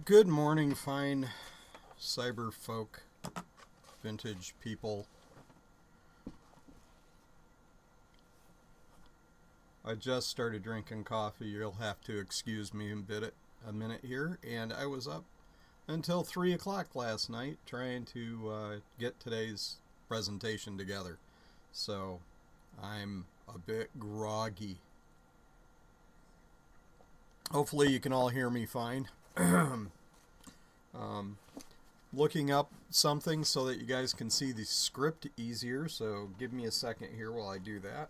Good morning, fine cyber folk, vintage people. I just started drinking coffee. You'll have to excuse me a minute here. And I was up until 3 o'clock last night trying to get today's presentation together. So I'm a bit groggy. Hopefully you can all hear me fine. Looking up something so that you guys can see the script easier, so give me a second here while I do that.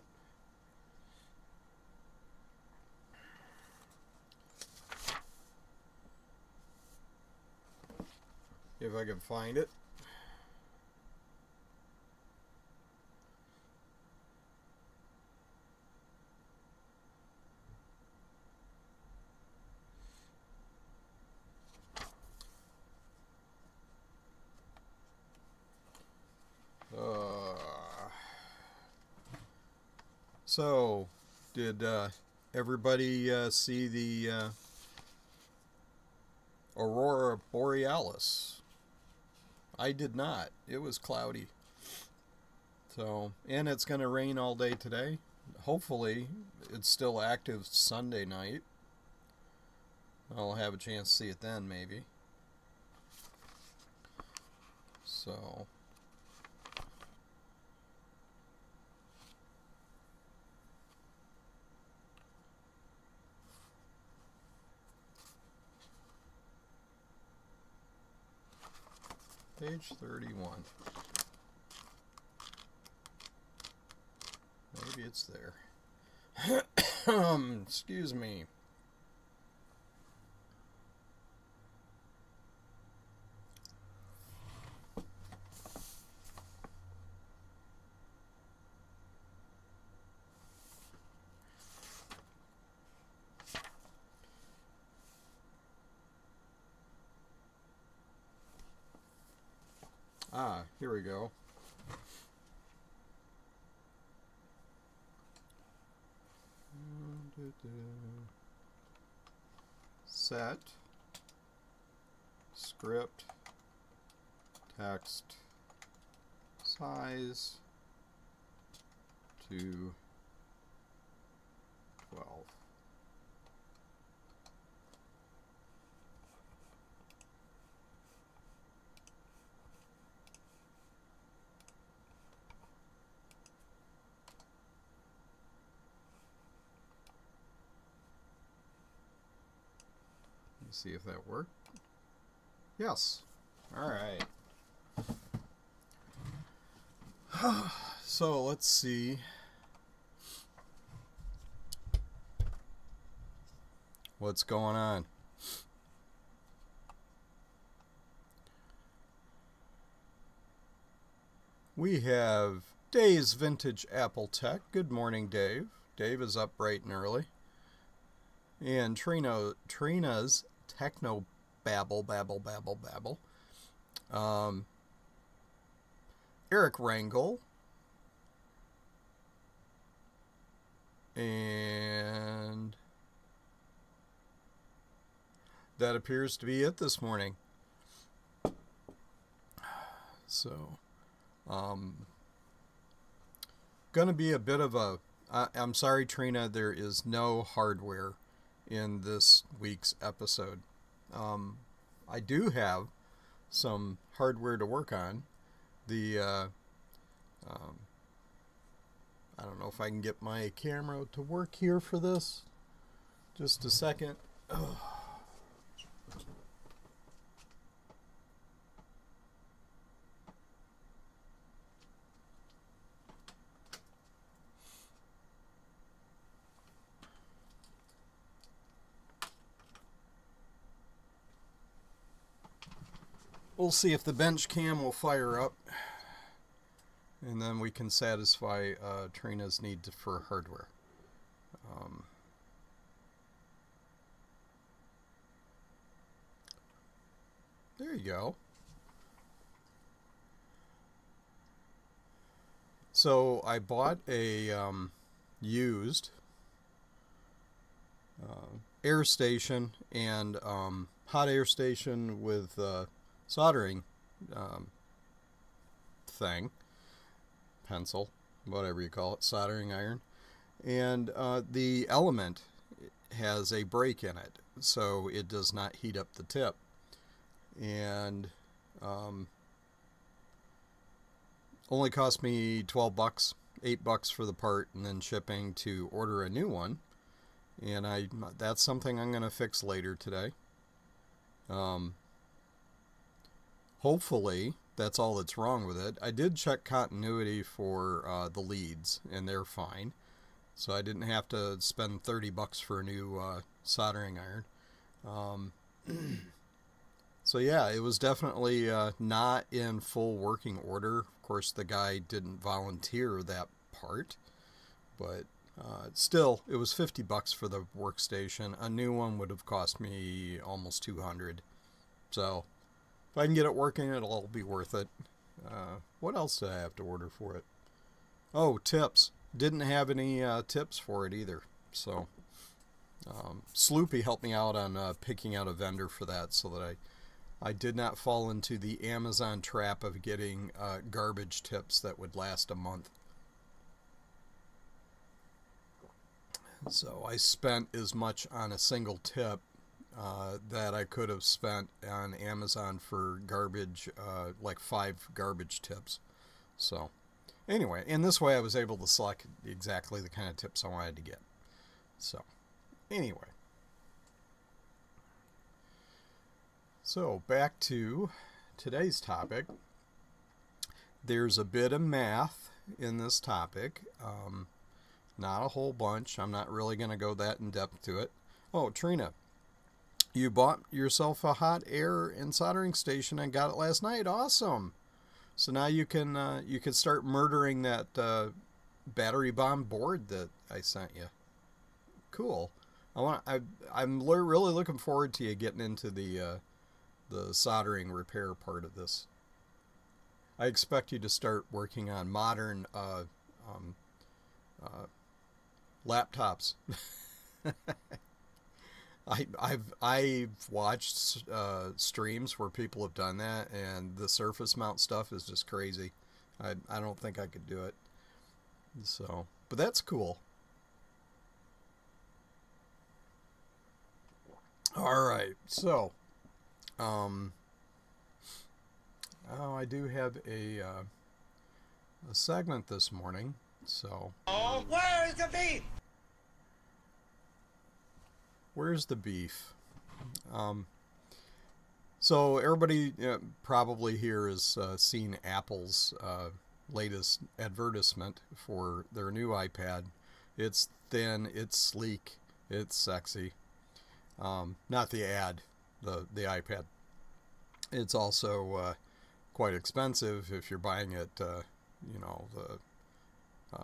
If I can find it. So, did everybody see the Aurora Borealis? I did not. It was cloudy. So, and it's going to rain all day today. Hopefully, it's still active Sunday night. I'll have a chance to see it then, maybe. So... Page 31. Maybe it's there. Excuse me. Here we go. Set script text size to 12. See if that worked. Yes. All right. So let's see. What's going on? We have Dave's Vintage Apple Tech. Good morning, Dave. Dave is up bright and early. And Trina's Techno Babble. Eric Rangel. And that appears to be it this morning. So, gonna be a bit of a... I'm sorry, Trina, there is no hardware in this week's episode. I do have some hardware to work on. I don't know if I can get my camera to work here for this. Just a second. Ugh. We'll see if the bench cam will fire up, and then we can satisfy Trina's need for hardware. There you go. So I bought a used air station and hot air station with soldering um, thing, pencil, whatever you call it, soldering iron, and the element has a break in it, so it does not heat up the tip. And only cost me $12, $8 for the part, and then shipping to order a new one. And that's something I'm going to fix later today. Hopefully that's all that's wrong with it. I did check continuity for the leads, and they're fine. So I didn't have to spend $30 for a new soldering iron. So yeah, it was definitely not in full working order. Of course, the guy didn't volunteer that part, but still, it was $50 for the workstation. A new one would have cost me almost $200. So if I can get it working, it'll all be worth it. What else did I have to order for it? Oh, tips. Didn't have any tips for it either. So Sloopy helped me out on picking out a vendor for that, so that I did not fall into the Amazon trap of getting garbage tips that would last a month. So I spent as much on a single tip that I could have spent on Amazon for garbage, like 5 garbage tips. So anyway, in this way I was able to select exactly the kind of tips I wanted to get. So anyway. So back to today's topic. There's a bit of math in this topic. Not a whole bunch. I'm not really going to go that in depth to it. Oh, Trina, you bought yourself a hot air and soldering station and got it last night. Awesome. So now you can start murdering that battery bomb board that I sent you. Cool. I'm really looking forward to you getting into the soldering repair part of this. I expect you to start working on modern laptops. I've watched streams where people have done that, and the surface mount stuff is just crazy. I don't think I could do it. So, but that's cool. All right, so I do have a segment this morning. So, where's the beef? Where's the beef? So everybody probably here has seen Apple's latest advertisement for their new iPad. It's thin, it's sleek, it's sexy. Not the ad, the iPad. It's also quite expensive if you're buying it, the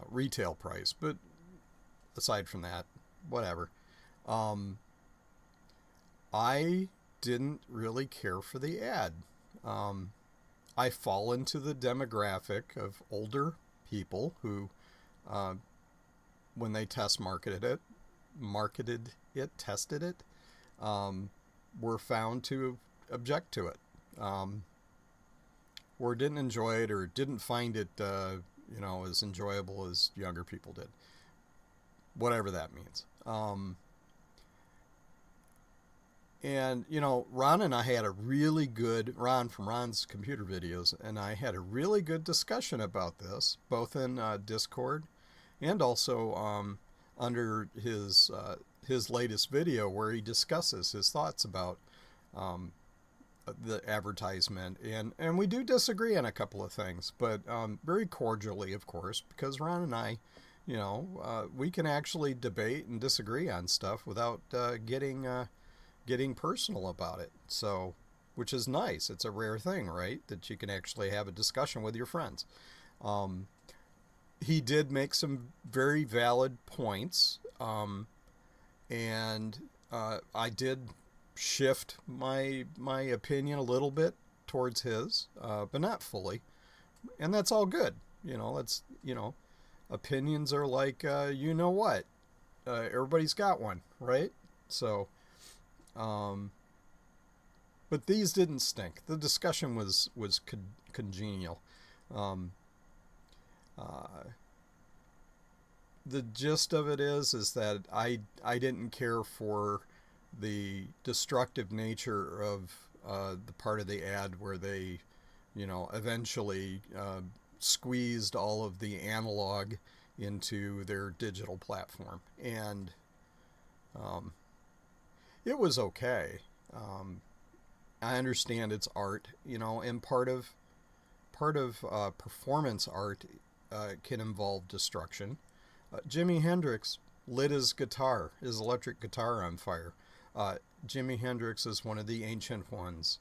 retail price. But aside from that, whatever. I didn't really care for the ad. I fall into the demographic of older people who, when they tested it, were found to object to it, or didn't enjoy it, or didn't find it, as enjoyable as younger people did. Whatever that means. And, Ron and I had a really good, Ron from Ron's Computer Videos, and I had a really good discussion about this, both in Discord and also under his latest video where he discusses his thoughts about the advertisement. And we do disagree on a couple of things, but very cordially, of course, because Ron and I, we can actually debate and disagree on stuff without getting personal about it. So, which is nice. It's a rare thing, right? That you can actually have a discussion with your friends. He did make some very valid points. And I did shift my opinion a little bit towards his, but not fully. And that's all good. Opinions are like, everybody's got one, right? So, But these didn't stink. The discussion was congenial. Um, uh, the gist of it is that I didn't care for the destructive nature of the part of the ad where they, eventually squeezed all of the analog into their digital platform, and it was okay. I understand it's art, and part of performance art can involve destruction. Jimi Hendrix lit his electric guitar on fire. Jimi Hendrix is one of the ancient ones,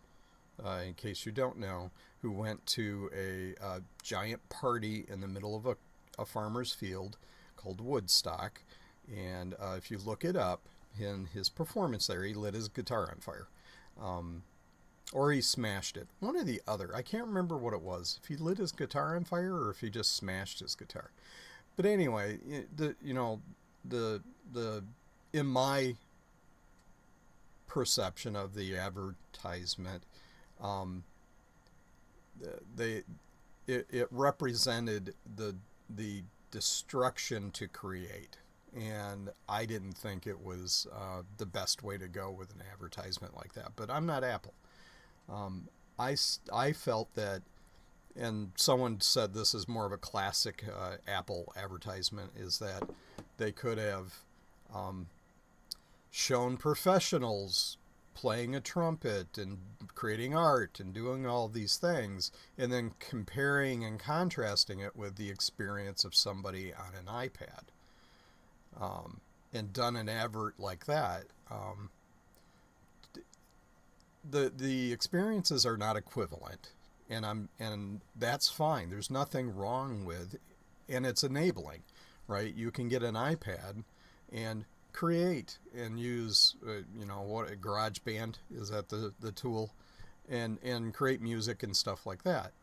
in case you don't know, who went to a giant party in the middle of a farmer's field called Woodstock. And if you look it up, in his performance there, he lit his guitar on fire. Or he smashed it. One or the other. I can't remember what it was. If he lit his guitar on fire or if he just smashed his guitar. But anyway, the in my perception of the advertisement, it represented the destruction to create, and I didn't think it was the best way to go with an advertisement like that. But I'm not Apple. I felt that, and someone said this is more of a classic Apple advertisement, is that they could have shown professionals playing a trumpet and creating art and doing all these things, and then comparing and contrasting it with the experience of somebody on an iPad, and done an advert like that. The experiences are not equivalent, and that's fine. There's nothing wrong with, and it's enabling, right? You can get an iPad and create and use, what a GarageBand is, that the tool, and create music and stuff like that.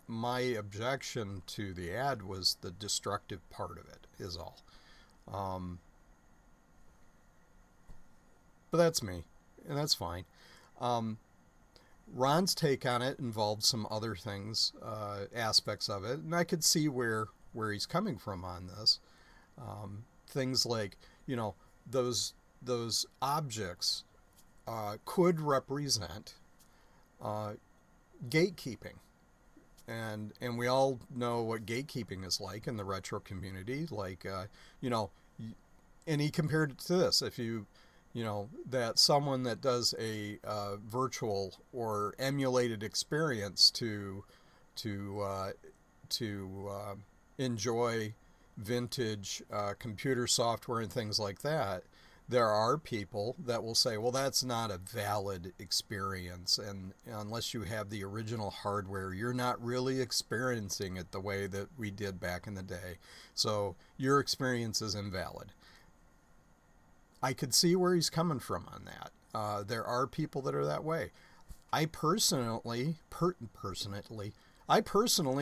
My objection to the ad was the destructive part of it, is all. But that's me, and that's fine. Ron's take on it involved some other things, aspects of it, and I could see where he's coming from on this. Things like, those objects could represent gatekeeping, and we all know what gatekeeping is like in the retro community. Like, and he compared it to this. If that someone that does a virtual or emulated experience to enjoy vintage computer software and things like that, there are people that will say, well, that's not a valid experience, and unless you have the original hardware, you're not really experiencing it the way that we did back in the day, so your experience is invalid. I could see where he's coming from on that. There are people that are that way. I personally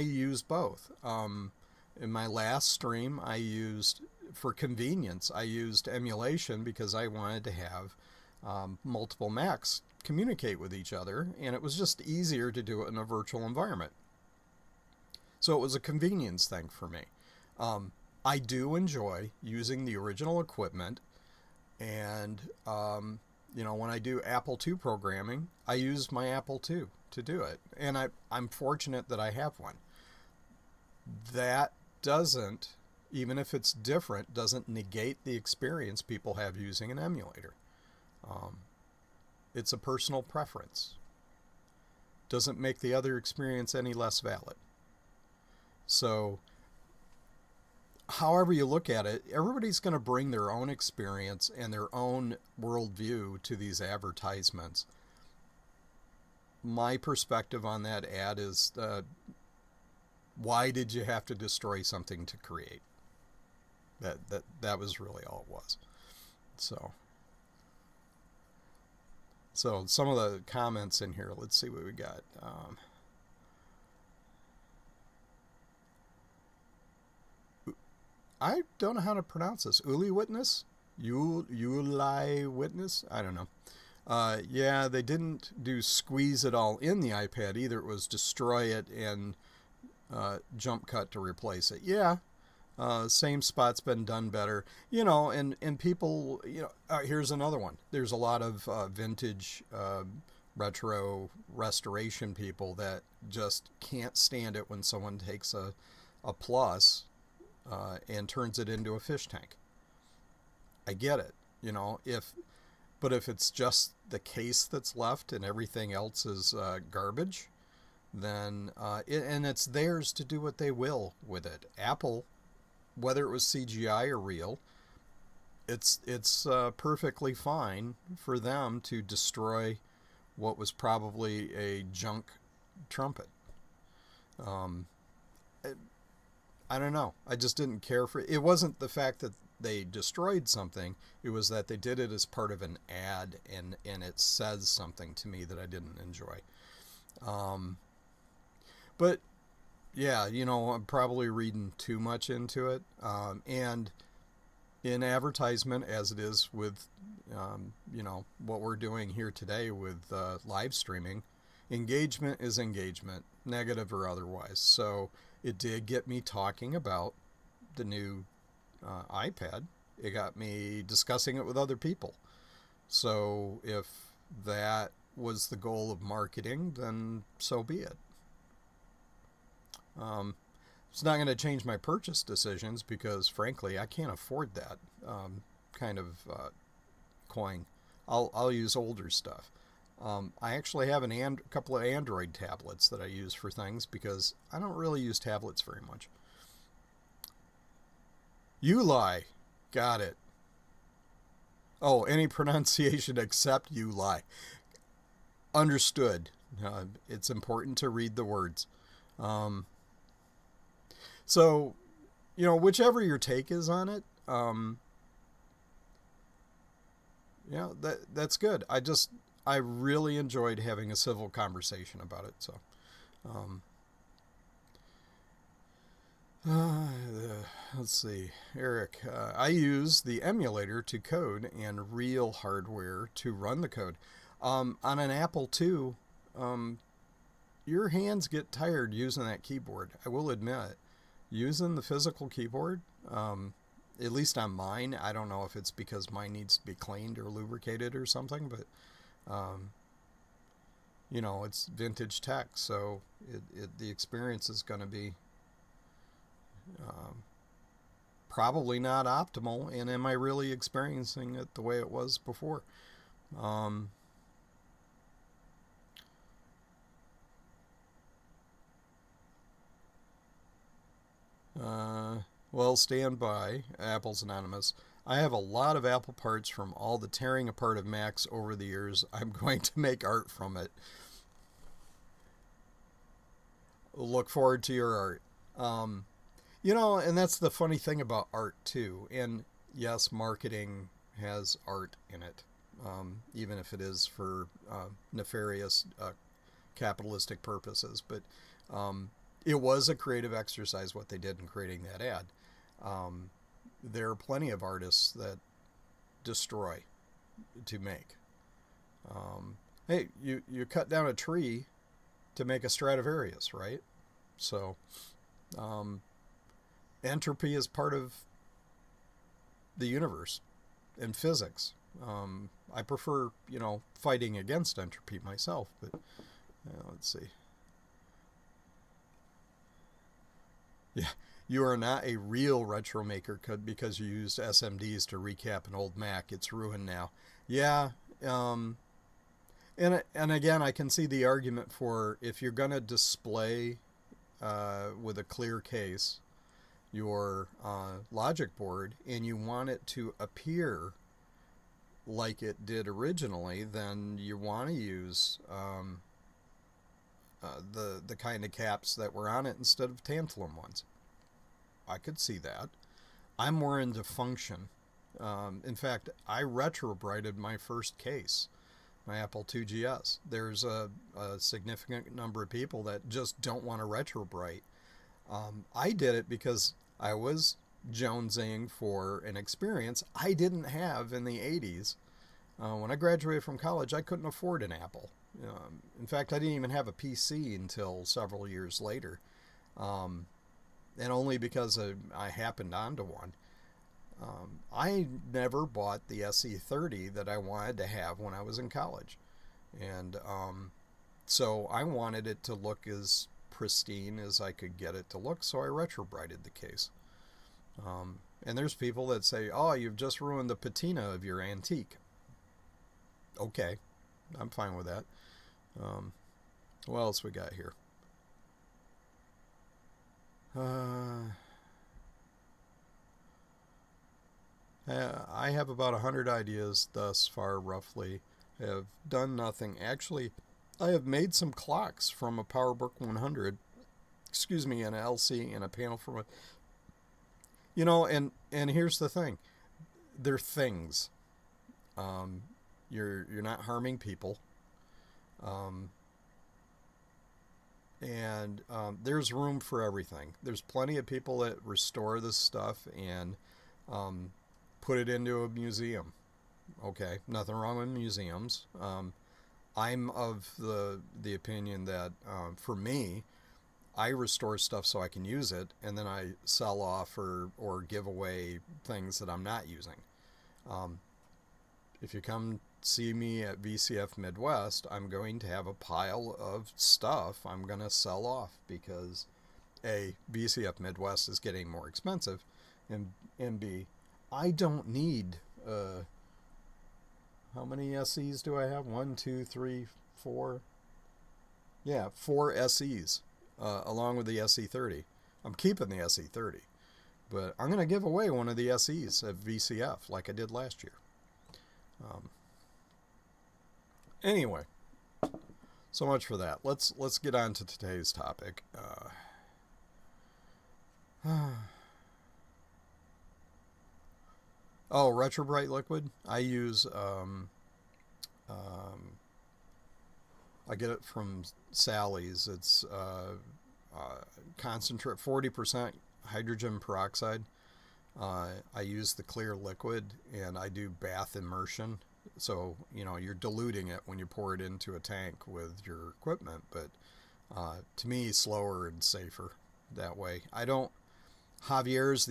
use both. In my last stream, for convenience, I used emulation because I wanted to have multiple Macs communicate with each other, and it was just easier to do it in a virtual environment. So it was a convenience thing for me. I do enjoy using the original equipment, and when I do Apple II programming, I use my Apple II to do it, and I'm fortunate that I have one. That doesn't, even if it's different, doesn't negate the experience people have using an emulator. It's a personal preference. Doesn't make the other experience any less valid. So, however you look at it, everybody's going to bring their own experience and their own worldview to these advertisements. My perspective on that ad is, why did you have to destroy something to create? That was really all it was. So some of the comments in here, let's see what we got. I don't know how to pronounce this. Uli Witness? Uli Witness? I don't know. Yeah, they didn't do squeeze it all in the iPad either. It was destroy it and jump cut to replace it. Yeah, same spot's been done better. And people, here's another one. There's a lot of vintage retro restoration people that just can't stand it when someone takes a plus and turns it into a fish tank. I get it. But if it's just the case that's left and everything else is garbage, then and it's theirs to do what they will with it. Apple, whether it was CGI or real, it's perfectly fine for them to destroy what was probably a junk trumpet. Um, I don't know. I just didn't care for it. It wasn't the fact that they destroyed something. It was that they did it as part of an ad, and it says something to me that I didn't enjoy. But yeah, I'm probably reading too much into it. And in advertisement, as it is with, what we're doing here today with live streaming, engagement is engagement, negative or otherwise. So it did get me talking about the new iPad. It got me discussing it with other people. So if that was the goal of marketing, then so be it. It's not going to change my purchase decisions because, frankly, I can't afford that kind of coin. I'll use older stuff. I actually have a couple of Android tablets that I use for things because I don't really use tablets very much. You lie. Got it. Oh, any pronunciation except you lie. Understood. It's important to read the words. So, whichever your take is on it, that's good. I really enjoyed having a civil conversation about it. So, let's see, Eric. I use the emulator to code and real hardware to run the code. On an Apple II, your hands get tired using that keyboard. I will admit, using the physical keyboard, at least on mine, I don't know if it's because mine needs to be cleaned or lubricated or something, but it's vintage tech, so the experience is going to be probably not optimal. And am I really experiencing it the way it was before? Well, stand by. Apple's Anonymous. I have a lot of Apple parts from all the tearing apart of Macs over the years. I'm going to make art from it. Look forward to your art. And that's the funny thing about art, too. And yes, marketing has art in it, even if it is for nefarious capitalistic purposes. But it was a creative exercise what they did in creating that ad. There are plenty of artists that destroy to make. Hey, you cut down a tree to make a Stradivarius, right? So entropy is part of the universe and physics. I prefer, fighting against entropy myself, but let's see. Yeah, you are not a real retro maker because you used SMDs to recap an old Mac. It's ruined now. Yeah, and again, I can see the argument for if you're going to display with a clear case your logic board and you want it to appear like it did originally, then you want to use the kind of caps that were on it instead of tantalum ones. I could see that. I'm more into function. In fact, I retrobrighted my first case, my Apple IIgs. There's a significant number of people that just don't want to retrobright. I did it because I was jonesing for an experience I didn't have in the 80s When I graduated from college, I couldn't afford an Apple. In fact, I didn't even have a PC until several years later, and only because I happened onto one. I never bought the SE30 that I wanted to have when I was in college, and so I wanted it to look as pristine as I could get it to look, so I retrobrighted the case. And there's people that say, oh, you've just ruined the patina of your antique. Okay, I'm fine with that. What else we got here? I have about 100 ideas thus far, roughly. I have done nothing. Actually, I have made some clocks from a PowerBook 100. Excuse me, an LC and a panel from a... You know, and here's the thing. They're things. You're not harming people. And there's room for everything. There's plenty of people that restore this stuff and put it into a museum. Okay, nothing wrong with museums. I'm of the opinion that for me, I restore stuff so I can use it, and then I sell off or give away things that I'm not using. If you come see me at VCF Midwest, I'm going to have a pile of stuff I'm going to sell off because A, VCF Midwest is getting more expensive, and B, I don't need, how many SEs do I have? 1, 2, 3, 4? Yeah, 4 SEs, along with the SE30. I'm keeping the SE30, but I'm going to give away one of the SEs at VCF like I did last year. Anyway, so much for that. Let's get on to today's topic. Oh, Retrobrite liquid. I use I get it from Sally's. It's concentrate 40% hydrogen peroxide. I use the clear liquid, and I do bath immersion. So, you know, you're diluting it when you pour it into a tank with your equipment, but to me, slower and safer that way. Javier is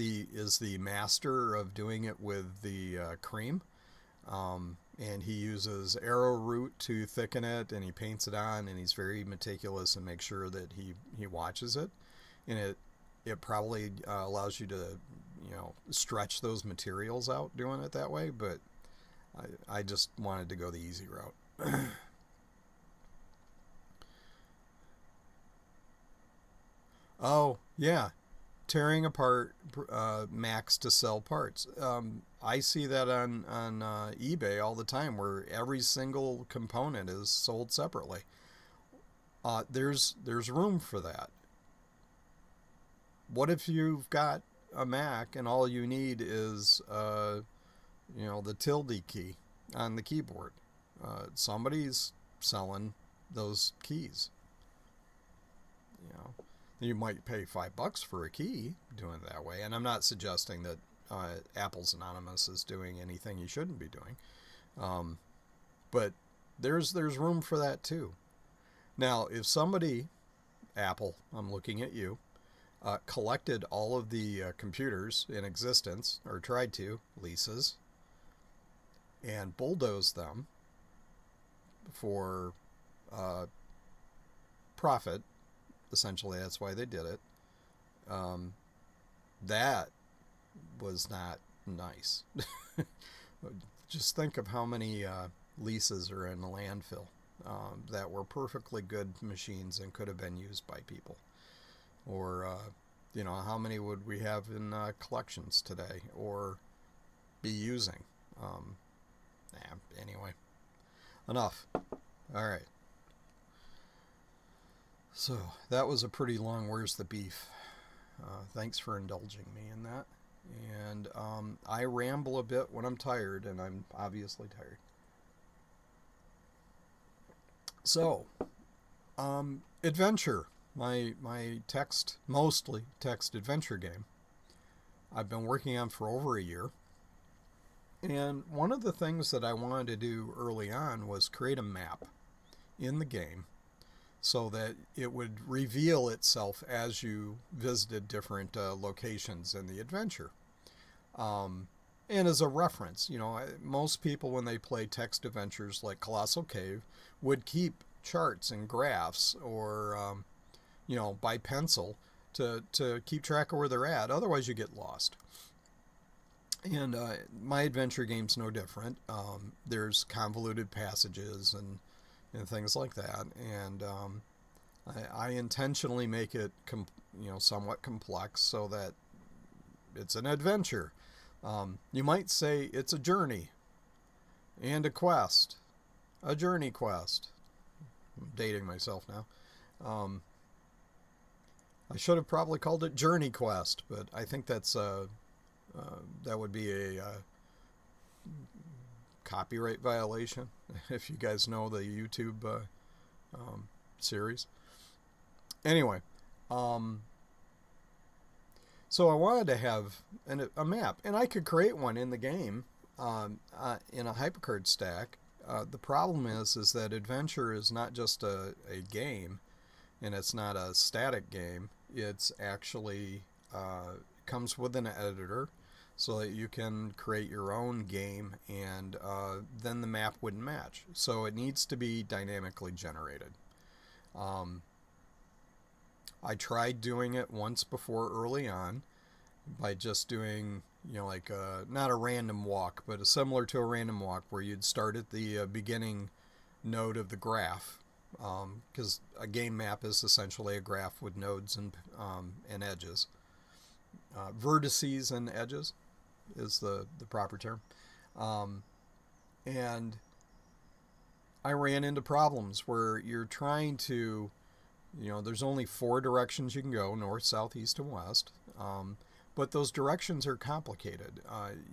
the master of doing it with the cream, and he uses arrowroot to thicken it, and he paints it on, and he's very meticulous and makes sure that he watches it, and it probably allows you to, you know, stretch those materials out doing it that way, but I just wanted to go the easy route. Oh, yeah. Tearing apart Macs to sell parts. I see that on eBay all the time where every single component is sold separately. There's room for that. What if you've got a Mac and all you need is you know, the tilde key on the keyboard? Somebody's selling those keys. You know, you might pay $5 for a key doing it that way. And I'm not suggesting that Apple's Anonymous is doing anything you shouldn't be doing, but there's room for that too. Now, if somebody, Apple, I'm looking at you, collected all of the computers in existence, or tried to, leases, and bulldozed them for profit, essentially that's why they did it, that was not nice. Just think of how many leases are in the landfill that were perfectly good machines and could have been used by people. Or, you know, how many would we have in collections today or be using? Anyway, enough. All right. So that was a pretty long Where's the Beef. Thanks for indulging me in that. And I ramble a bit when I'm tired, and I'm obviously tired. So, adventure. My mostly text adventure game I've been working on for over a year. And one of the things that I wanted to do early on was create a map in the game so that it would reveal itself as you visited different locations in the adventure. And as a reference, most people when they play text adventures like Colossal Cave would keep charts and graphs or, by pencil to keep track of where they're at. Otherwise, you get lost. And my adventure game's no different. There's convoluted passages and things like that. And I intentionally make it somewhat complex so that it's an adventure. You might say it's a journey and a quest. A journey quest. I'm dating myself now. I should have probably called it Journey Quest, but I think that's that would be a copyright violation if you guys know the YouTube series. Anyway, so I wanted to have a map, and I could create one in the game in a HyperCard stack. The problem is that adventure is not just a game, and it's not a static game. It's actually comes with an editor, so that you can create your own game, and then the map wouldn't match. So it needs to be dynamically generated. I tried doing it once before early on by just doing, not a random walk, but similar to a random walk where you'd start at the beginning node of the graph, because a game map is essentially a graph with nodes and edges. Vertices and edges is the proper term. And I ran into problems where you're trying to, there's only 4 directions you can go, north, south, east, and west. But those directions are complicated.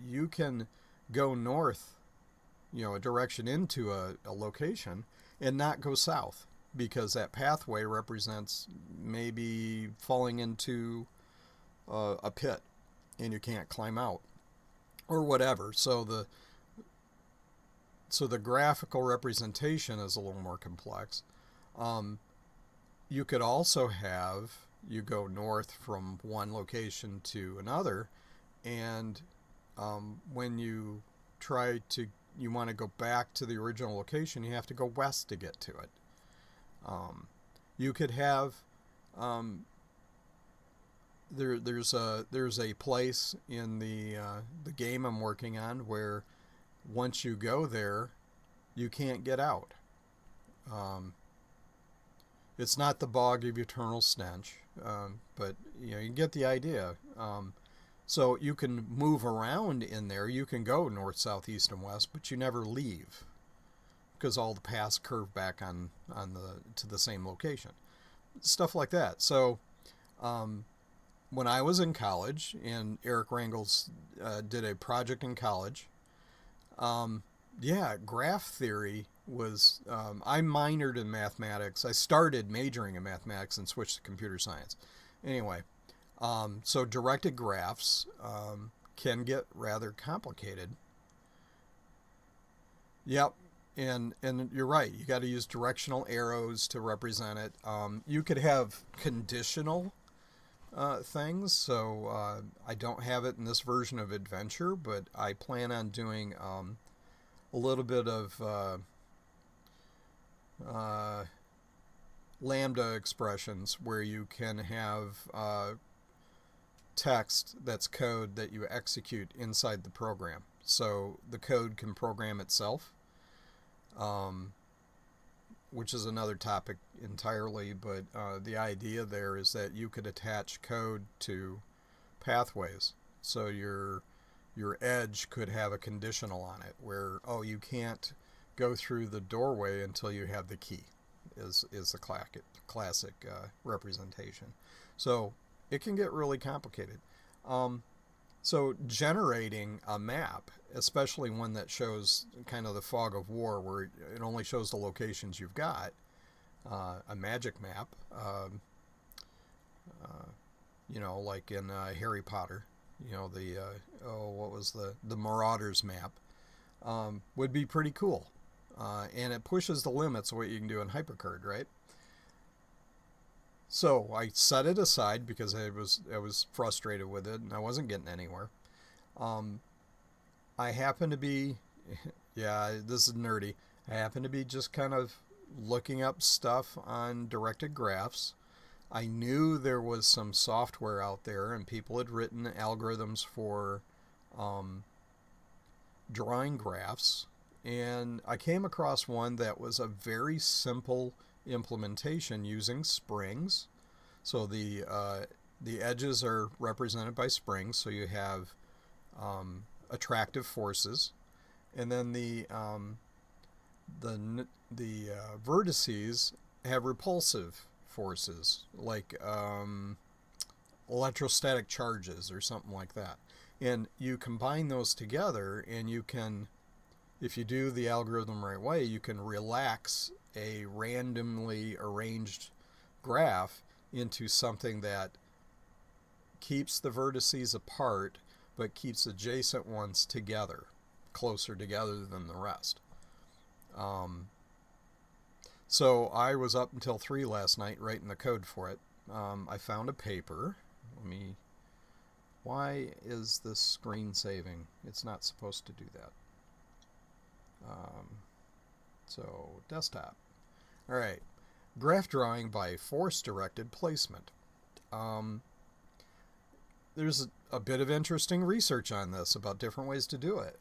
You can go north, a direction into a location and not go south because that pathway represents maybe falling into a pit and you can't climb out or whatever. So the graphical representation is a little more complex. You could also have you go north from one location to another, and when you want to go back to the original location, you have to go west to get to it. You could have there's a place in the game I'm working on where once you go there, you can't get out. It's not the bog of eternal stench, but you get the idea. So you can move around in there. You can go north, south, east, and west, but you never leave because all the paths curve back to the same location. Stuff like that. So when I was in college, and Eric Rangels did a project in college, graph theory was, I minored in mathematics. I started majoring in mathematics and switched to computer science. Anyway, so directed graphs can get rather complicated. Yep, and you're right. You got to use directional arrows to represent it. You could have conditional things. So I don't have it in this version of Adventure, but I plan on doing a little bit of lambda expressions where you can have text that's code that you execute inside the program. So the code can program itself, which is another topic entirely, but the idea there is that you could attach code to pathways. So your edge could have a conditional on it where, you can't go through the doorway until you have the key, is the classic representation. So it can get really complicated. So generating a map, especially one that shows kind of the fog of war where it only shows the locations you've got, a magic map, like in Harry Potter, you know, what was the Marauders map, would be pretty cool. And it pushes the limits of what you can do in HyperCard, right? So I set it aside because I was frustrated with it and I wasn't getting anywhere. I happen to be, yeah, this is nerdy. I happen to be just kind of looking up stuff on directed graphs. I knew there was some software out there and people had written algorithms for drawing graphs. And I came across one that was a very simple implementation using springs. So the edges are represented by springs, so you have attractive forces, and then the vertices have repulsive forces, like electrostatic charges or something like that. And you combine those together, and you can, if you do the algorithm right way, you can relax a randomly arranged graph into something that keeps the vertices apart but keeps adjacent ones together, closer together than the rest. So I was up until 3 last night writing the code for it. I found a paper. Why is this screen saving? It's not supposed to do that. So desktop. All right. Graph drawing by force-directed placement. There's a bit of interesting research on this about different ways to do it.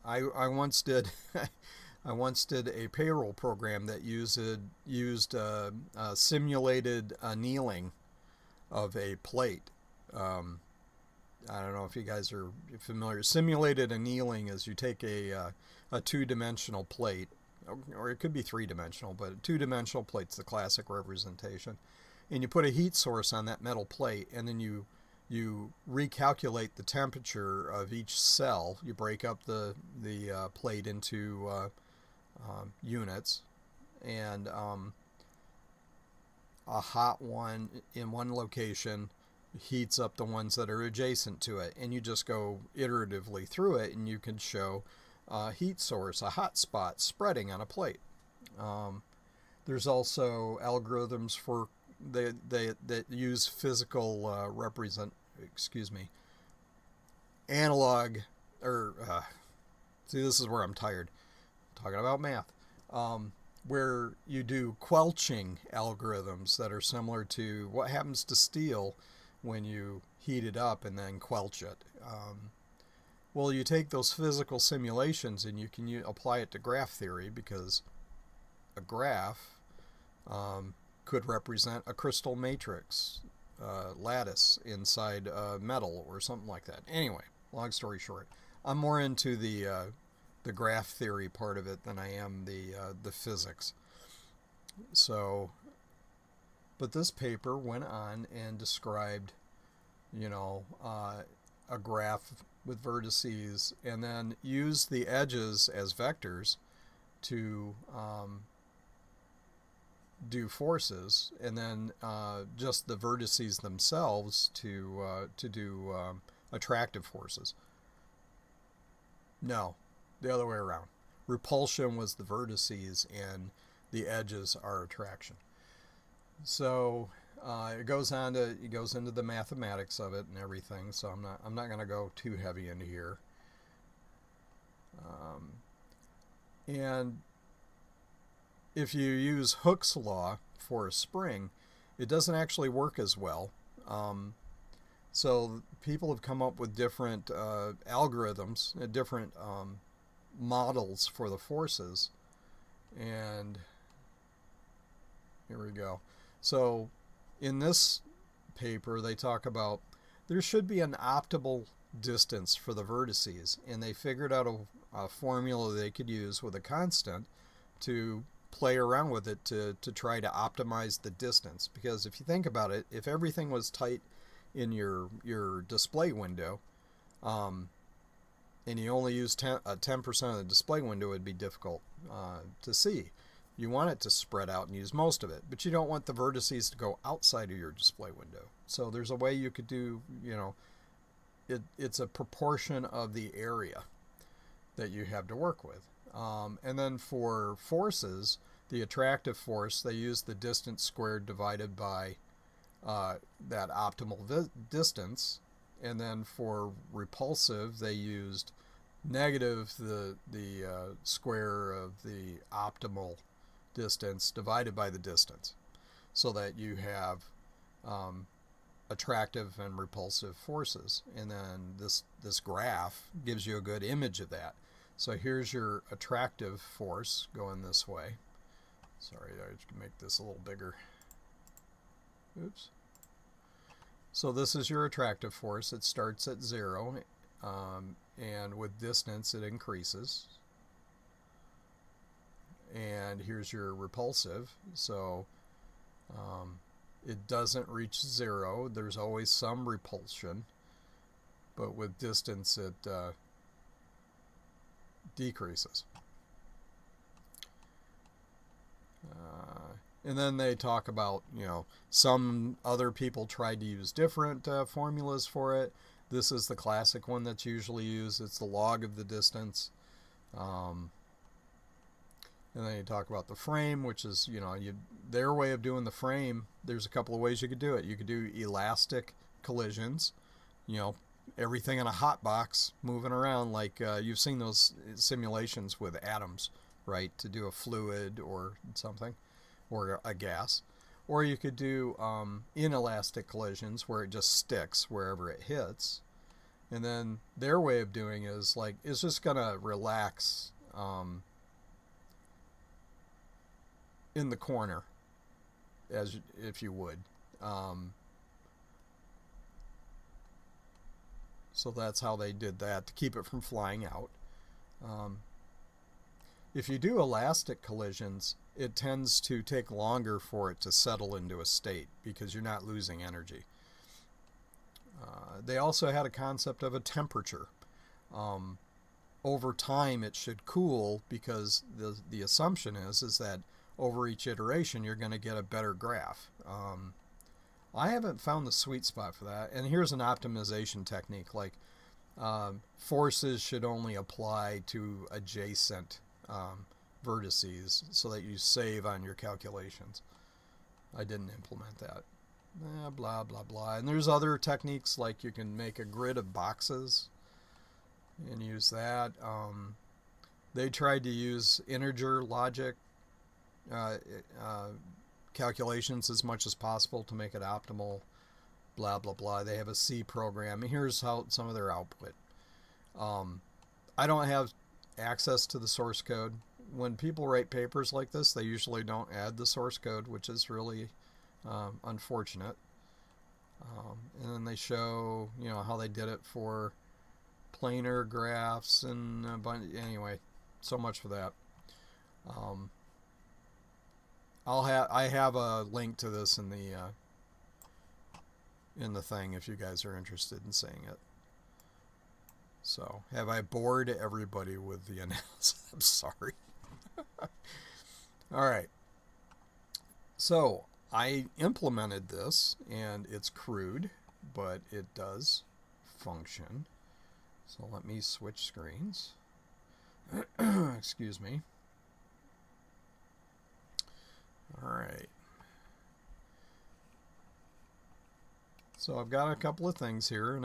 I once did I once did a payroll program that used simulated annealing of a plate. I don't know if you guys are familiar. Simulated annealing is you take a two-dimensional plate, or it could be three-dimensional, but a two-dimensional plate's the classic representation. And you put a heat source on that metal plate, and then you recalculate the temperature of each cell. You break up the plate into units, and a hot one in one location heats up the ones that are adjacent to it, and you just go iteratively through it, and you can show a heat source, a hot spot spreading on a plate. There's also algorithms for that use physical analog, or see, this is where I'm tired talking about math, where you do quelching algorithms that are similar to what happens to steel when you heat it up and then quelch it. Well, you take those physical simulations and you can apply it to graph theory, because a graph could represent a crystal matrix lattice inside metal or something like that. Anyway, long story short, I'm more into the graph theory part of it than I am the physics. So, but this paper went on and described, a graph with vertices, and then used the edges as vectors to do forces, and then just the vertices themselves to do attractive forces. No, the other way around. Repulsion was the vertices, and the edges are attraction. So it goes into the mathematics of it and everything. So I'm not going to go too heavy into here. And if you use Hooke's law for a spring, it doesn't actually work as well. So people have come up with different algorithms, different models for the forces. And here we go. So in this paper, they talk about there should be an optimal distance for the vertices, and they figured out a formula they could use with a constant to play around with it to try to optimize the distance. Because if you think about it, if everything was tight in your display window, and you only use 10% of the display window, it'd be difficult to see. You want it to spread out and use most of it, but you don't want the vertices to go outside of your display window. So there's a way you could do, it's a proportion of the area that you have to work with. And then for forces, the attractive force, they use the distance squared divided by that optimal distance. And then for repulsive, they used negative the square of the optimal distance divided by the distance, so that you have attractive and repulsive forces. And then this graph gives you a good image of that. So here's your attractive force going this way. Sorry, I can make this a little bigger. Oops. So this is your attractive force. It starts at 0, and with distance it increases. And here's your repulsive. So it doesn't reach 0. There's always some repulsion, but with distance it decreases. And then they talk about, some other people tried to use different formulas for it. This is the classic one that's usually used. It's the log of the distance. And then you talk about the frame, which is, their way of doing the frame. There's a couple of ways you could do it. You could do elastic collisions, everything in a hot box moving around, like you've seen those simulations with atoms, right, to do a fluid or something, or a gas. Or you could do inelastic collisions where it just sticks wherever it hits. And then their way of doing it is like, it's just going to relax in the corner, as if you would. So that's how they did that, to keep it from flying out. If you do elastic collisions, it tends to take longer for it to settle into a state because you're not losing energy. They also had a concept of a temperature. Over time it should cool, because the assumption is that over each iteration you're going to get a better graph. I haven't found the sweet spot for that. And here's an optimization technique, like forces should only apply to adjacent vertices so that you save on your calculations. I didn't implement that. Blah, blah, blah. And there's other techniques, like you can make a grid of boxes and use that. They tried to use integer logic calculations as much as possible to make it optimal. Blah, blah, blah. They have a C program. Here's how some of their output. I don't have access to the source code. When people write papers like this, they usually don't add the source code, which is really unfortunate. And then they show, how they did it for planar graphs and anyway, so much for that. I have a link to this in the thing if you guys are interested in seeing it. So, have I bored everybody with the analysis? I'm sorry. All right. So, I implemented this, and it's crude, but it does function. So, let me switch screens. Excuse me. All right. So, I've got a couple of things here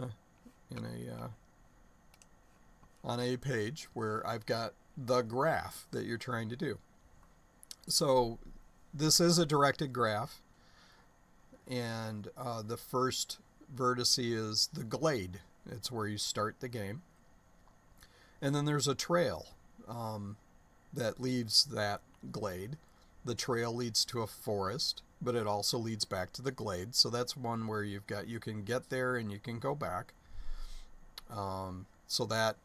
on a page where I've got the graph that you're trying to do. So this is a directed graph, and the first vertex is the glade. It's where you start the game. And then there's a trail that leaves that glade. The trail leads to a forest, but it also leads back to the glade. So that's one where you can get there and you can go back. So that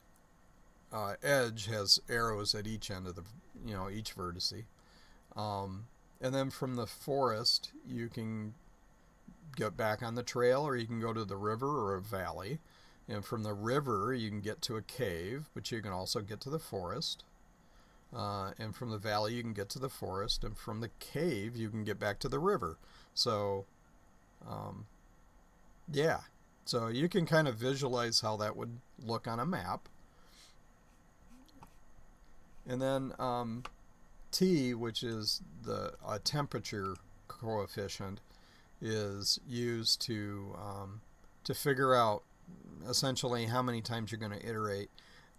edge has arrows at each end of the, each vertex. And then from the forest, you can get back on the trail, or you can go to the river or a valley. And from the river, you can get to a cave, but you can also get to the forest. and from the valley you can get to the forest, and from the cave you can get back to the river. So yeah, so you can kind of visualize how that would look on a map. And then T, which is the temperature coefficient, is used to figure out essentially how many times you're going to iterate.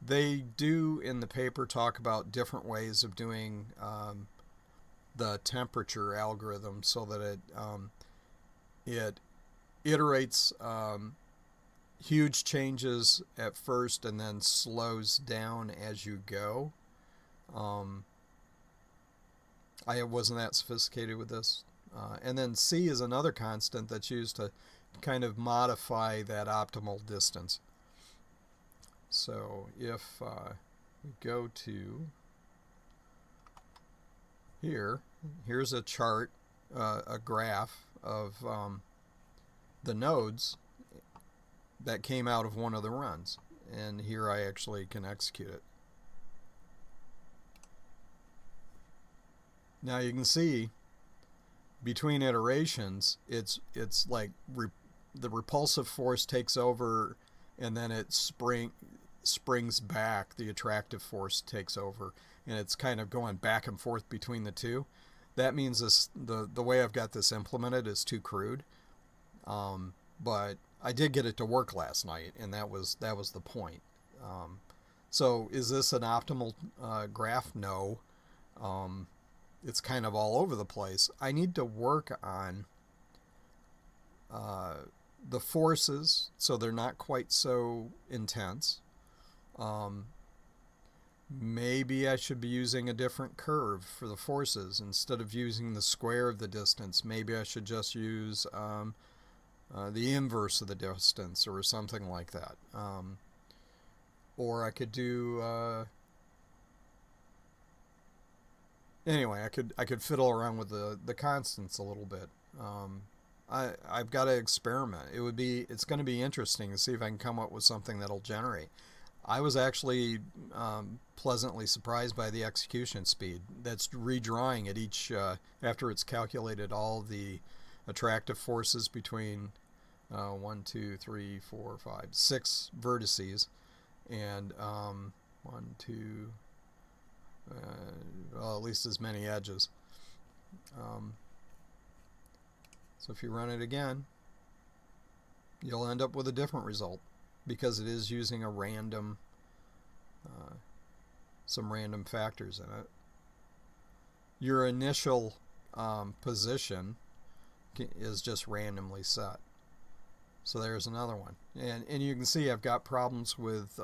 They do in the paper talk about different ways of doing the temperature algorithm so that it iterates huge changes at first and then slows down as you go. I wasn't that sophisticated with this. And then C is another constant that's used to kind of modify that optimal distance. So if we go to here's a chart, a graph of the nodes that came out of one of the runs. And here I actually can execute it. Now you can see between iterations, it's like the repulsive force takes over, and then it springs back. The attractive force takes over, and it's kind of going back and forth between the two. That means the way I've got this implemented is too crude, but I did get it to work last night, and that was the point. So is this an optimal graph? No. It's kind of all over the place. I need to work on the forces so they're not quite so intense. Maybe I should be using a different curve for the forces. Instead of using the square of the distance, maybe I should just use the inverse of the distance or something like that. Or I could do... Anyway, I could fiddle around with the constants a little bit. I've got to experiment. It's going to be interesting to see if I can come up with something that'll generate. I was actually pleasantly surprised by the execution speed. That's redrawing at each after it's calculated all the attractive forces between 1, 2, 3, 4, 5, 6 vertices, and 1, 2. Well, at least as many edges. So if you run it again, you'll end up with a different result because it is using a random, some random factors in it. Your initial position is just randomly set. So there's another one, and you can see I've got problems with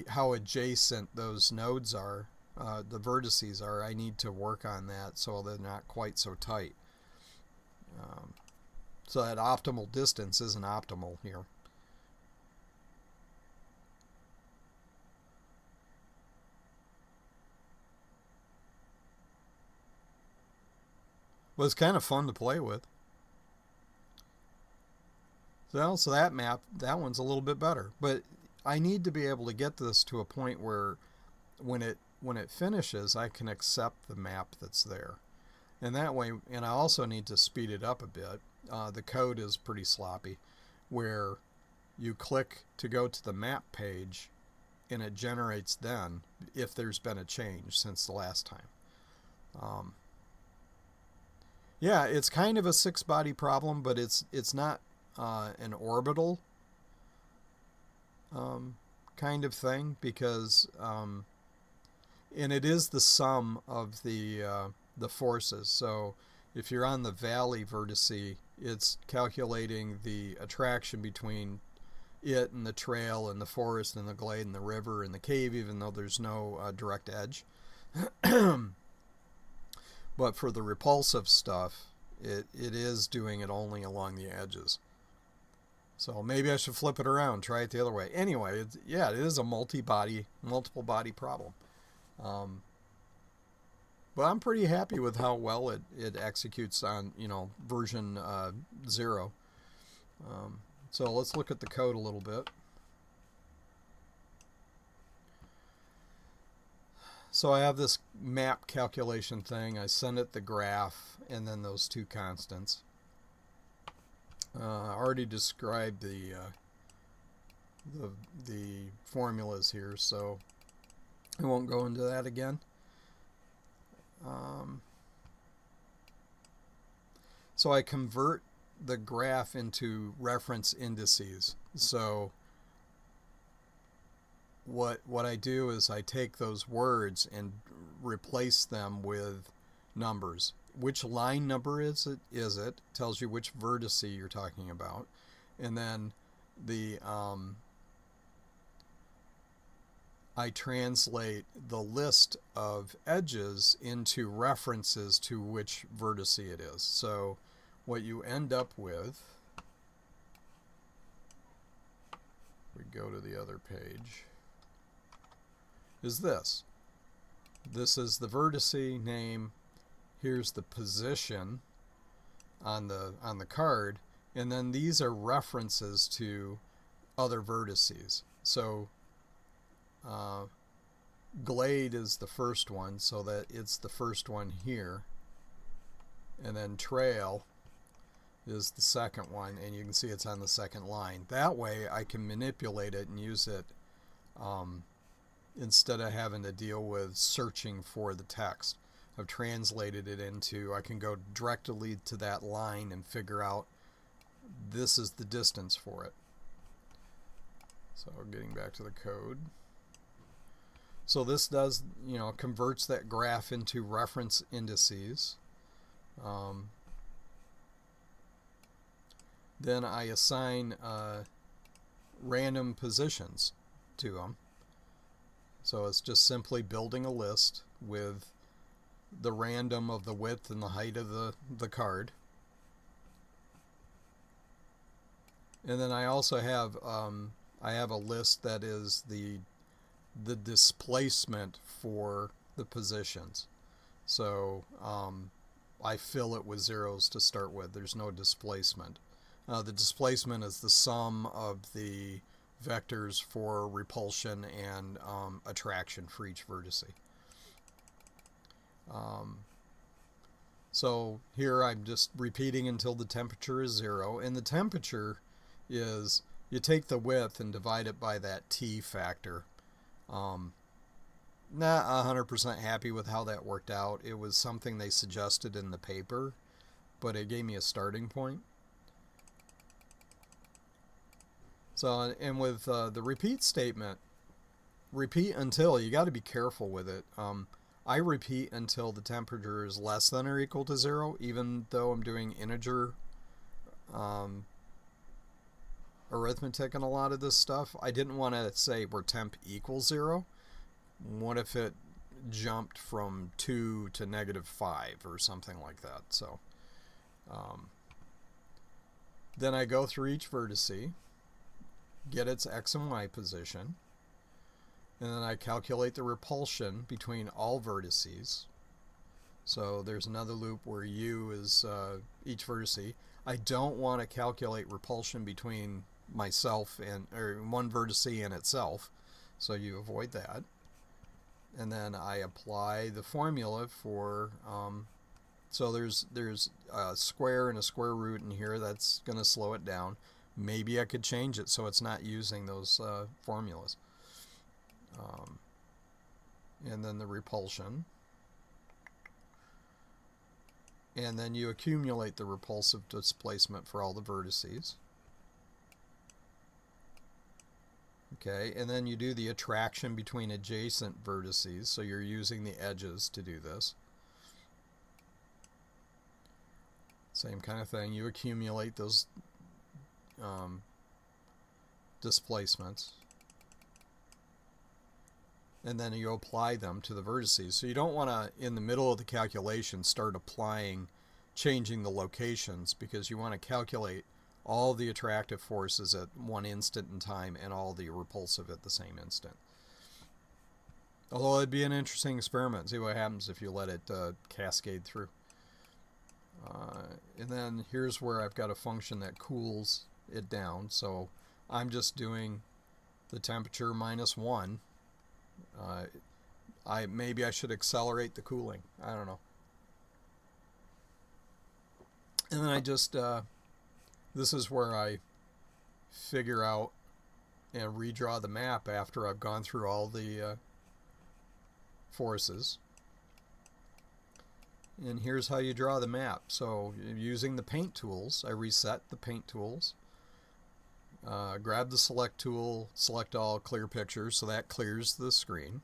how adjacent those nodes are, the vertices are. I need to work on that so they're not quite so tight. So that optimal distance isn't optimal here. Well, it's kind of fun to play with. So that map, that one's a little bit better, but I need to be able to get this to a point where when it finishes, I can accept the map that's there. And that way, and I also need to speed it up a bit. The code is pretty sloppy, where you click to go to the map page, and it generates then if there's been a change since the last time. Yeah, it's kind of a 6-body problem, but it's not an orbital kind of thing, because and it is the sum of the forces. So if you're on the valley vertice, it's calculating the attraction between it and the trail and the forest and the glade and the river and the cave, even though there's no direct edge. But for the repulsive stuff, it is doing it only along the edges. So maybe I should flip it around, try it the other way. Anyway, it is a multiple body problem. But I'm pretty happy with how well it executes on, version 0. So let's look at the code a little bit. So I have this map calculation thing. I send it the graph and then those two constants. I already described the formulas here, so I won't go into that again. So I convert the graph into reference indices. So what I do is I take those words and replace them with numbers. Which line number is it tells you which vertex you're talking about, and then I translate the list of edges into references to which vertex it is. So what you end up with, we go to the other page, is this. This is the vertex name. Here's the position on the card, and then these are references to other vertices. So Glade is the first one, so that it's the first one here, and then Trail is the second one, and you can see it's on the second line. That way I can manipulate it and use it instead of having to deal with searching for the text. I've translated it into, I can go directly to that line and figure out this is the distance for it. So getting back to the code. So this does, converts that graph into reference indices. Then I assign random positions to them. So it's just simply building a list with the random of the width and the height of the card. And then I also have a list that is the displacement for the positions. So I fill it with zeros to start with. There's no displacement. The displacement is the sum of the vectors for repulsion and attraction for each vertex. So here I'm just repeating until the temperature is 0, and the temperature is, you take the width and divide it by that T factor. Not 100% happy with how that worked out. It was something they suggested in the paper, but it gave me a starting point. So, and with the repeat statement, repeat until, you got to be careful with it. I repeat until the temperature is less than or equal to 0, even though I'm doing integer arithmetic and a lot of this stuff. I didn't want to say where temp equals 0. What if it jumped from 2 to -5 or something like that? So then I go through each vertex, get its x and y position, and then I calculate the repulsion between all vertices. So there's another loop where u is each vertex. I don't want to calculate repulsion between myself and, or one vertex and itself, so you avoid that. And then I apply the formula for so there's a square and a square root in here. That's going to slow it down. Maybe I could change it so it's not using those formulas. And then the repulsion. And then you accumulate the repulsive displacement for all the vertices. Okay, and then you do the attraction between adjacent vertices, so you're using the edges to do this. Same kind of thing, you accumulate those displacements, and then you apply them to the vertices. So you don't want to, in the middle of the calculation, start changing the locations, because you want to calculate all the attractive forces at one instant in time and all the repulsive at the same instant. Although it'd be an interesting experiment, see what happens if you let it cascade through. And then here's where I've got a function that cools it down. So I'm just doing the temperature -1. maybe I should accelerate the cooling. I don't know. And then I just, this is where I figure out and redraw the map after I've gone through all the forces. And here's how you draw the map. So using the paint tools, I reset the paint tools. Grab the select tool, select all, clear picture, so that clears the screen.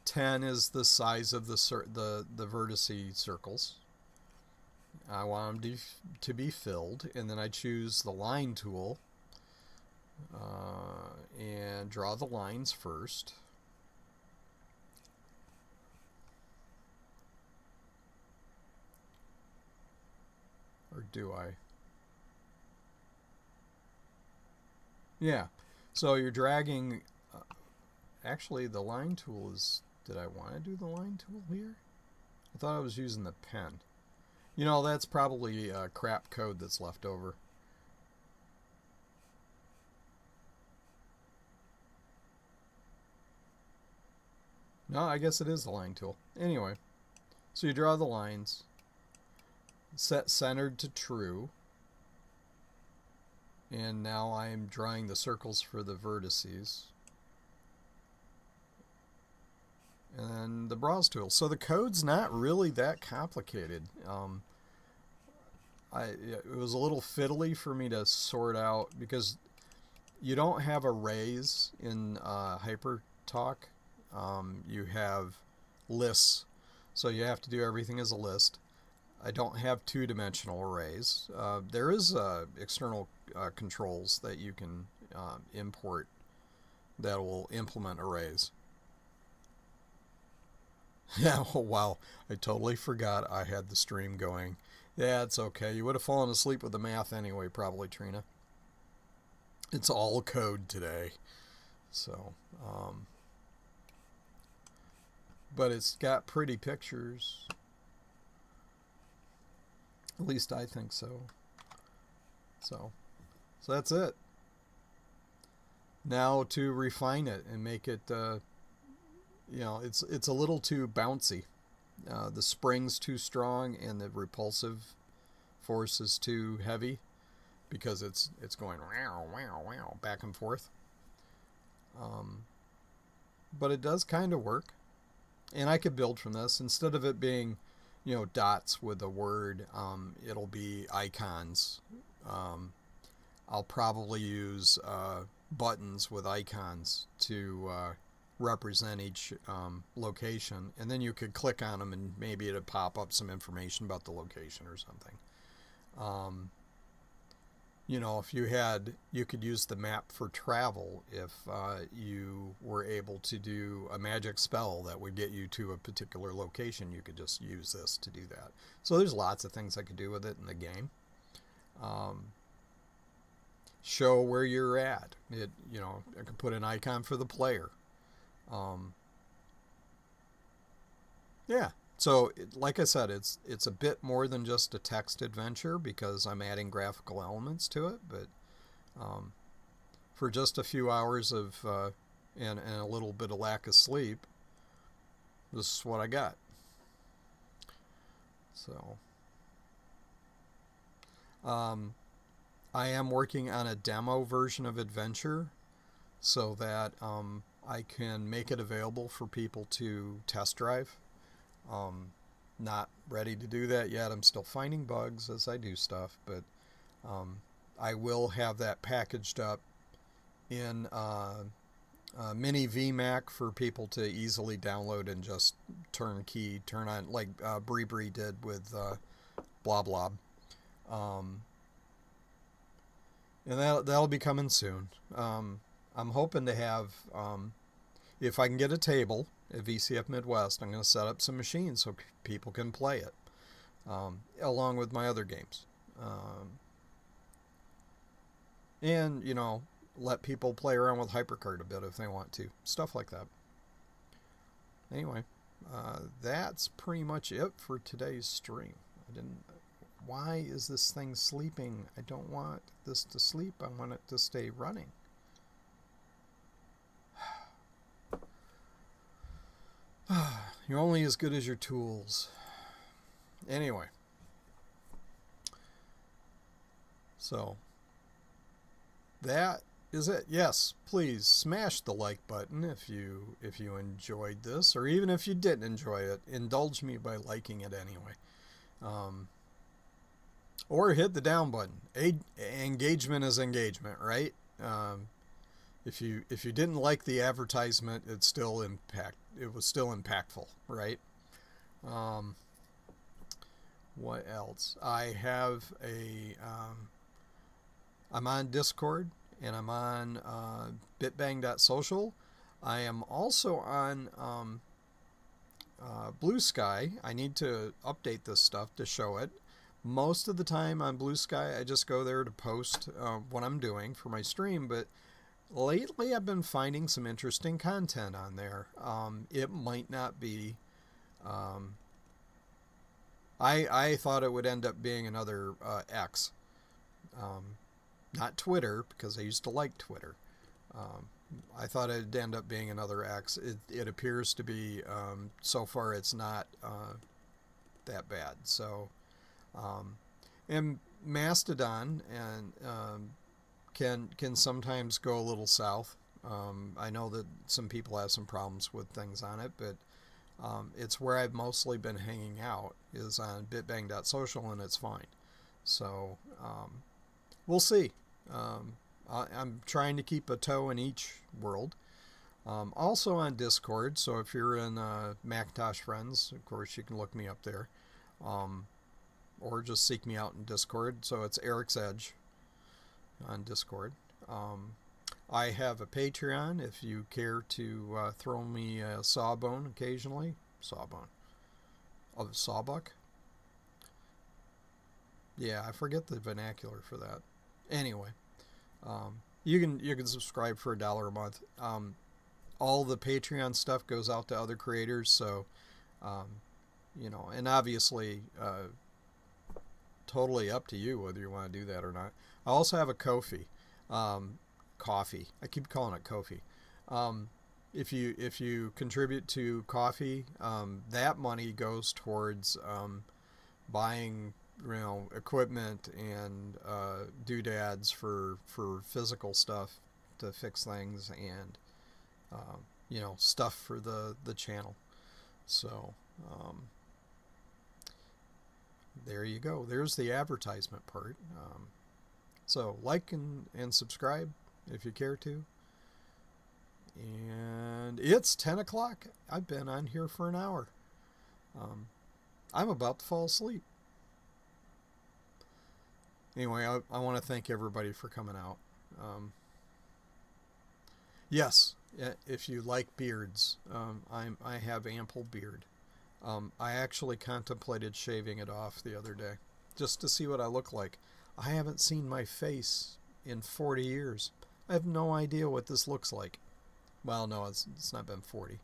10 is the size of the vertice circles. I want them to be filled, and then I choose the line tool and draw the lines first. Or do I? Yeah. So you're dragging. Actually, the line tool is. Did I want to do the line tool here? I thought I was using the pen. You know, that's probably crap code that's left over. No, I guess it is the line tool. Anyway, so you draw the lines. Set centered to true. And now I'm drawing the circles for the vertices. And then the browse tool. So the code's not really that complicated. It was a little fiddly for me to sort out because you don't have arrays in HyperTalk. You have lists. So you have to do everything as a list. I don't have two-dimensional arrays. There is external controls that you can import that will implement arrays. Yeah, oh, wow. I totally forgot I had the stream going. Yeah, it's okay. You would have fallen asleep with the math anyway, probably, Trina. It's all code today. So, but it's got pretty pictures. At least I think so. So that's it. Now to refine it and make it, it's a little too bouncy. The spring's too strong and the repulsive force is too heavy because it's going wow, wow, wow, back and forth. But it does kind of work. And I could build from this. Instead of it being dots with a word, it'll be icons. I'll probably use buttons with icons to represent each location, and then you could click on them and maybe it'll pop up some information about the location or something. If you could use the map for travel if you were able to do a magic spell that would get you to a particular location. You could just use this to do that. So there's lots of things I could do with it in the game. Show where you're at. I could put an icon for the player. Yeah. So, like I said, it's a bit more than just a text adventure because I'm adding graphical elements to it. But for just a few hours of and a little bit of lack of sleep, this is what I got. So, I am working on a demo version of Adventure so that I can make it available for people to test drive. Not ready to do that yet. I'm still finding bugs as I do stuff, but I will have that packaged up in mini VMAC for people to easily download and just turn on, like Bree did with Blob. And that'll be coming soon. I'm hoping to have, if I can get a table at VCF Midwest, I'm going to set up some machines so people can play it, along with my other games. And, let people play around with HyperCard a bit if they want to. Stuff like that. Anyway, that's pretty much it for today's stream. Why is this thing sleeping? I don't want this to sleep. I want it to stay running. You're only as good as your tools. Anyway. So, that is it. Yes, please smash the like button if you enjoyed this, or even if you didn't enjoy it, indulge me by liking it anyway. Or hit the down button. Engagement is engagement, right? If you didn't like the advertisement, it was still impactful, right? What else? I have I'm on Discord, and I'm on bitbang.social. I am also on Blue Sky. I need to update this stuff to show it. Most of the time on Blue Sky, I just go there to post what I'm doing for my stream, but lately I've been finding some interesting content on there. It might not be... I thought it would end up being another X. Not Twitter, because I used to like Twitter. I thought it'd end up being another X. It appears to be, so far it's not that bad. So, and Mastodon can sometimes go a little south. I know that some people have some problems with things on it, but it's where I've mostly been hanging out, is on bitbang.social, and it's fine. So, we'll see. I'm trying to keep a toe in each world. Also on Discord, so if you're in Macintosh Friends, of course you can look me up there. Or just seek me out in Discord. So it's Eric's Edge on Discord. I have a Patreon if you care to throw me a sawbone occasionally. Sawbone. Oh, sawbuck? Yeah, I forget the vernacular for that. Anyway, you can subscribe for $1 a month. All the Patreon stuff goes out to other creators, so and obviously totally up to you whether you want to do that or not. I also have a Ko-fi. Coffee. I keep calling it Ko-fi. If you contribute to Ko-fi, that money goes towards buying equipment and doodads for physical stuff to fix things, and stuff for the channel. So there you go. There's the advertisement part. So like and subscribe if you care to. And it's 10 o'clock. I've been on here for an hour. I'm about to fall asleep. Anyway, I want to thank everybody for coming out. Yes, if you like beards, I have ample beard. I actually contemplated shaving it off the other day, just to see what I look like. I haven't seen my face in 40 years. I have no idea what this looks like. Well, no, it's not been 40.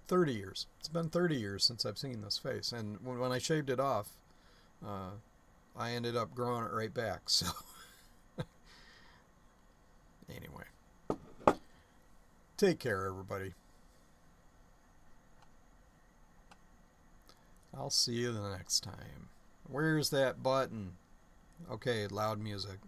30 years. It's been 30 years since I've seen this face. And when I shaved it off, I ended up growing it right back. So, anyway. Take care, everybody. I'll see you the next time. Where's that button? Okay, loud music.